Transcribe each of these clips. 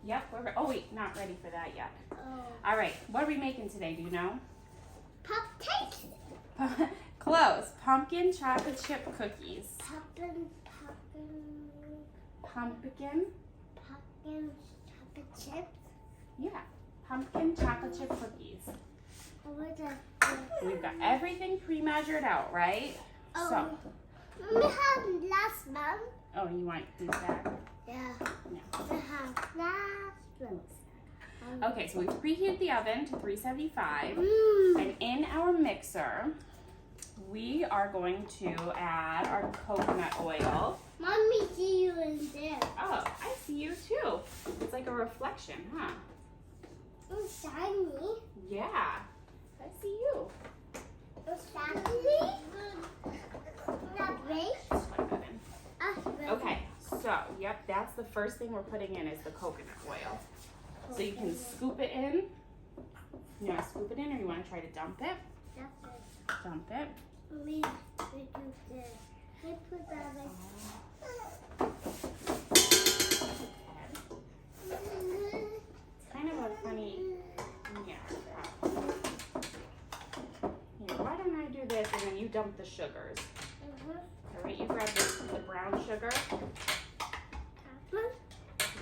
Yep, oh wait, not ready for that yet. Oh. All right, what are we making today? Do you know? Cupcakes. Close. Pumpkin chocolate chip cookies. Pumpkin chocolate chips. Yeah, pumpkin chocolate chip cookies. What We've got everything pre-measured out, right? Oh. We have last one. Oh, you want these back? Yeah. Yeah. We have last one. Okay, so we preheated the oven to 375, Mm. and in our mixer, we are going to add our coconut oil. Mommy, see you in there. Oh, I see you too. It's like a reflection, huh? It's shiny. Yeah, I see you. It's shiny. Not great. Just plug that in. Okay, so, yep, that's the first thing we're putting in is the coconut oil. So you can scoop it in. You want to scoop it in or you want to try to dump it? Dump it. We do this. I put that It's kind of a funny, yeah. Here, why don't I do this and then you dump the sugars? All right, you grab the brown sugar.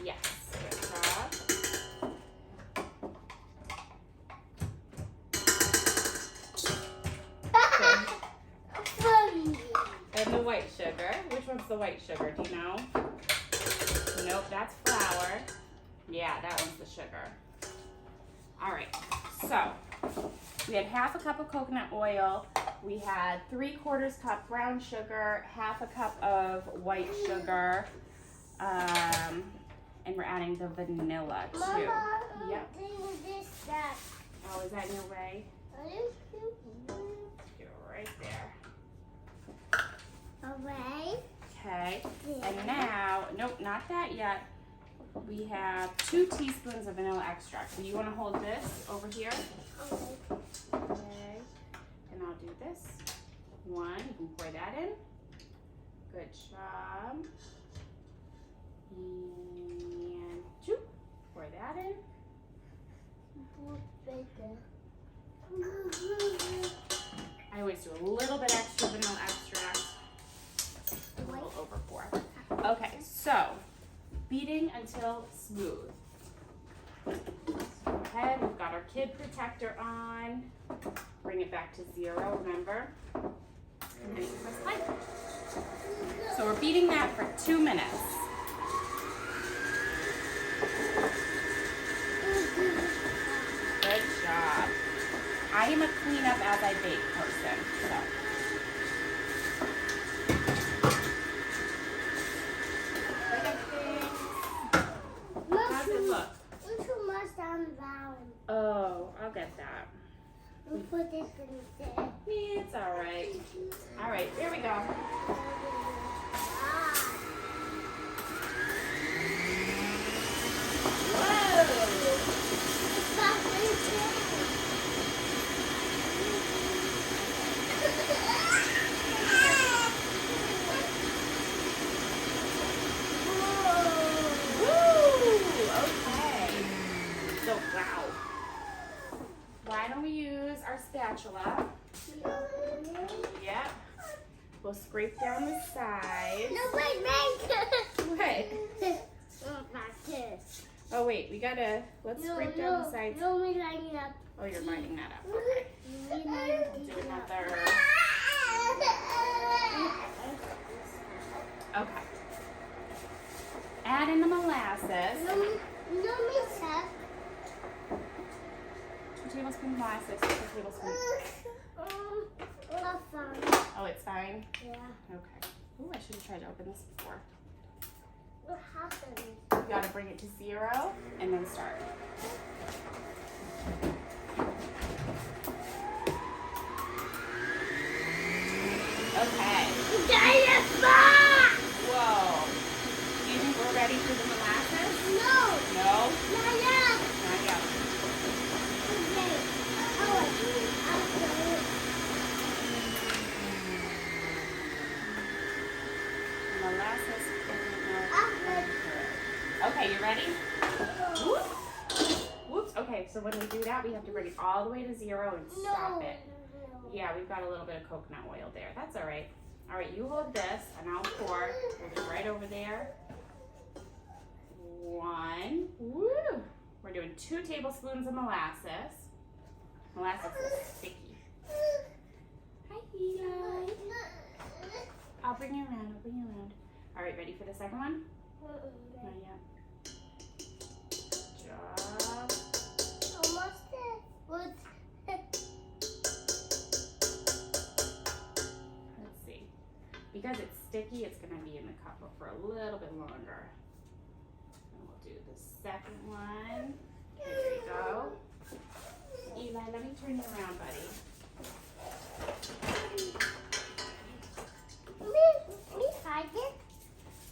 Yes, good job. And the white sugar. Which one's the white sugar? Do you know? Nope, that's flour. Yeah, that one's the sugar. All right, so we had half a cup of coconut oil. We had 3/4 cup brown sugar, half a cup of white sugar, and we're adding the vanilla too. Mama, Yep. that. Oh, is that in your way? You're right there. Away. Okay, and now, nope, not that yet. We have 2 teaspoons of vanilla extract. So you want to hold this over here? Okay, and I'll do this. 1, you can pour that in. Good job. And 2, pour that in. I always do a little bit extra vanilla extract. A little over 4. Okay, so beating until smooth. Go ahead, we've got our kid protector on. Bring it back to 0, remember? And then you press play. So we're beating that for 2 minutes. Good job. I am a clean up as I bake person, so. How's it look? Too much down the bottom. Oh, I'll get that. We put this in there. It's all right. All right, here we go. Why don't we use our spatula? Yep. We'll scrape down the sides. No, wait. What? Oh wait, we gotta, let's scrape down the sides. No, we line it up. Oh, you're lining that up. Okay. Do another. Okay. Add in the molasses. No, Misa. 2 tablespoons molasses, 2 tablespoons. Not fine. Oh, it's fine? Yeah. Okay. Ooh, I should have tried to open this before. What happened? You gotta bring it to 0 and then start. Okay. Whoa. Do you think we're ready for the molasses? No. No? Not yet. Not yet. Okay. Molasses. After. Okay, you ready? Whoops. Whoops. Okay, so when we do that, we have to bring it all the way to 0 and stop it. Yeah, we've got a little bit of coconut oil there. That's all right. All right, you hold this, and I'll pour. Hold it right over there. 1. Woo! We're doing 2 tablespoons of molasses. Molasses is sticky. Hi, Eli. I'll bring you around. I'll bring you around. All right, ready for the second one? Not yet. Good job. Almost there. Let's see. Because it's sticky, it's going to be in the cup for a little bit longer. And we'll do the second one. There you go. Eli, let me turn you around, buddy. Me hide it?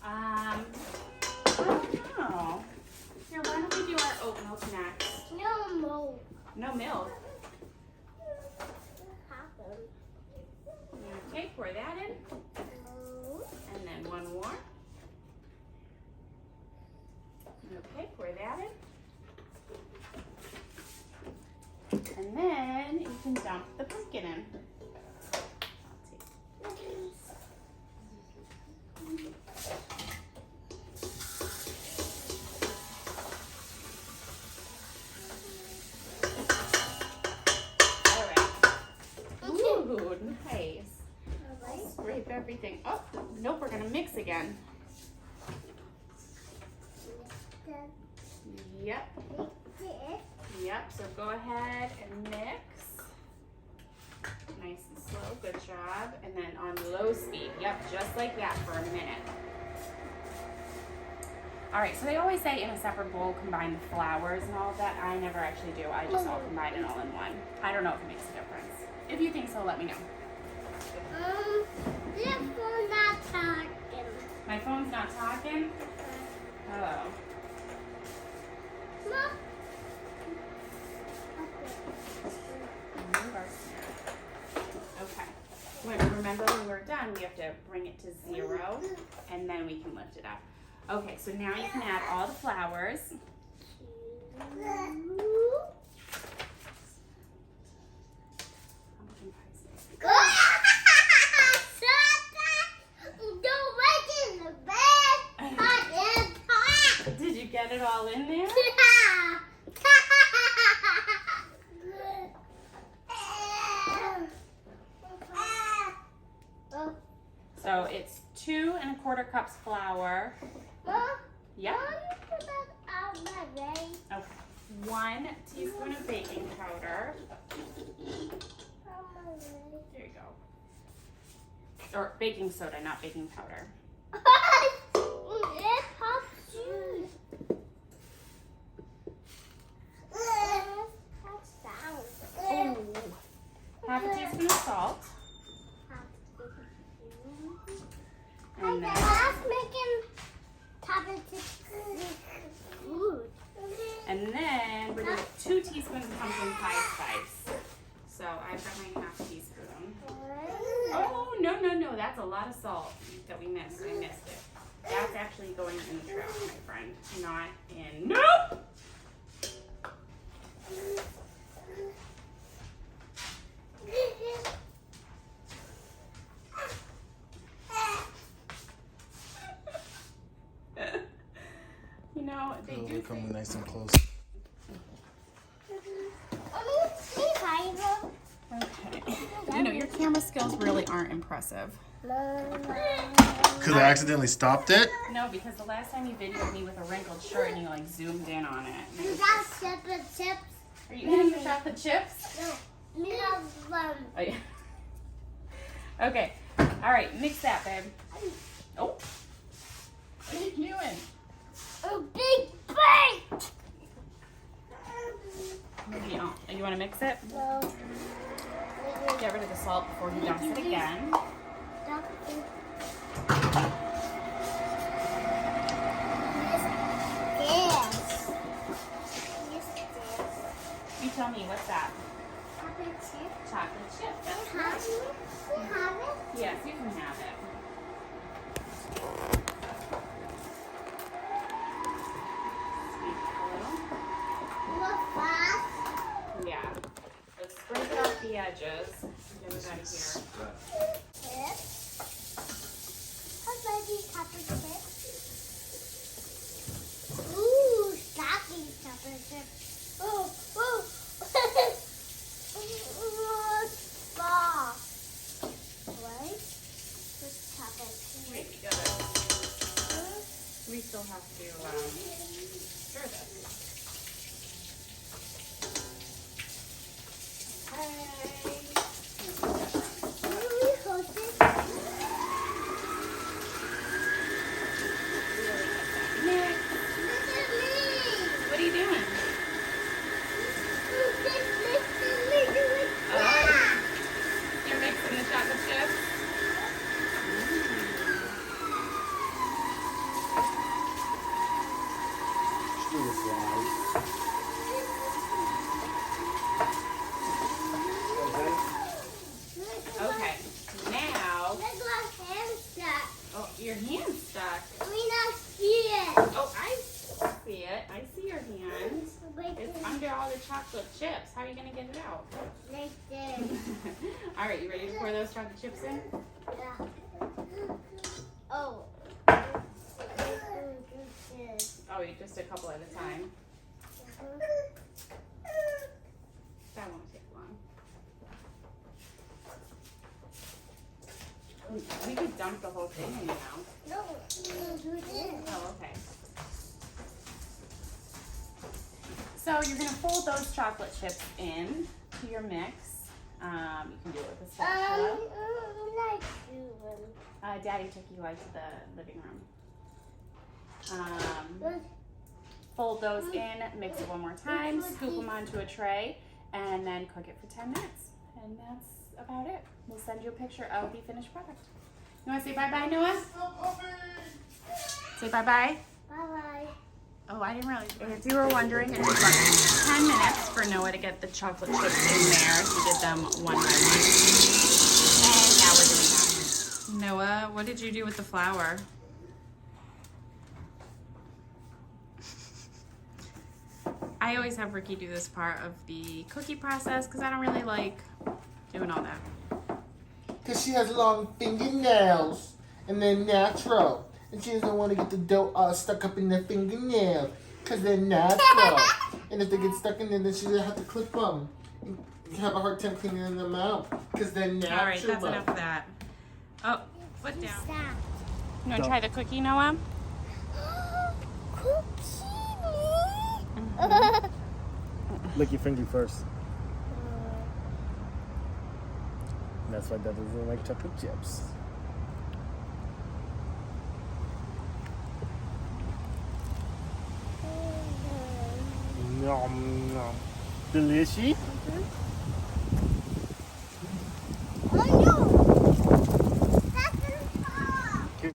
I don't know. Here, why don't we do our oat milk next? No more. No milk. Happen. Okay, pour that in. And then one more. Okay, pour that in. And then you can dump the pumpkin in. I'll take Ooh, nice. Scrape everything. Oh, nope, we're gonna mix again. Yep. Yep, so go ahead and mix. Nice and slow, good job. And then on low speed, yep, just like that for a minute. All right, so they always say in a separate bowl, combine the flours and all of that. I never actually do. I just all combine it all in one. I don't know if it makes a difference. If you think so, let me know. This one's not talking. My phone's not talking? Oh. Mom. Okay. Remember when we're done, we have to bring it to 0, and then we can lift it up. Okay, so now you can add all the flours. Did you get it all in there? So it's 2 1/4 cups flour. Yep. Okay. 1 teaspoon of baking powder. There you go. Or baking soda, not baking powder. Oh. Half a teaspoon of salt. And then we're doing 2 teaspoons of pumpkin pie spice. So I've got my half teaspoon. Oh, no, that's a lot of salt that we missed. I missed it. That's actually going in the trash, my friend. Not in. Nope! You know, they do coming nice and close. Okay. You know, your camera skills really aren't impressive. Could I accidentally stopped it? No, because the last time you videoed me with a wrinkled shirt and you like zoomed in on it. You got chocolate chips? Are you eating the chocolate chips? No. You have Oh, yeah. Okay. All right, mix that, babe. Oh. What are you doing? a big bite! Maybe you want to mix it? No. Get rid of the salt before he dumps it again. You tell me, what's that? Chocolate chip. Chocolate chip. That's You have it? Yes, you can have it. edges. Get it out of here. Chips. How about these chocolate chips? Ooh, stocking chocolate chips. Oh, oh. Soft. Right? Just chocolate chips. Wait, we gotta. We still have to stir this. Okay. What are you doing? You're mixing the chocolate chips? Okay, now. Oh, your hand's stuck. Oh, I see it. I see your hand. It's under all the chocolate chips. How are you going to get it out? All right, you ready to pour those chocolate chips in? Oh. Oh, you just a couple at a time. That won't take long. We could dump the whole thing in now. No, Oh, okay. So you're going to fold those chocolate chips in to your mix. You can do it with a spatula. Daddy took you out to the living room. Fold those in, mix it one more time, scoop them onto a tray, and then cook it for 10 minutes. And that's about it. We'll send you a picture of the finished product. You want to say bye-bye, Noah? Say bye-bye. Bye-bye. Oh, I didn't realize. If you were wondering, it was like 10 minutes for Noah to get the chocolate chips in there. He did them one by one. And now we're doing that. Noah, what did you do with the flour? I always have Ricky do this part of the cookie process because I don't really like doing all that. Because she has long fingernails and they're natural. And she doesn't want to get the dough all stuck up in the fingernails because they're natural. And if they get stuck in there, then she's going to have to clip them. And have a hard time cleaning them out because they're natural. All right, that's enough of that. Oh, foot down. Stop. You want to try the cookie, Noah? Lick your finger first. That's why Dad doesn't like chocolate chips. Nom nom. Delicious?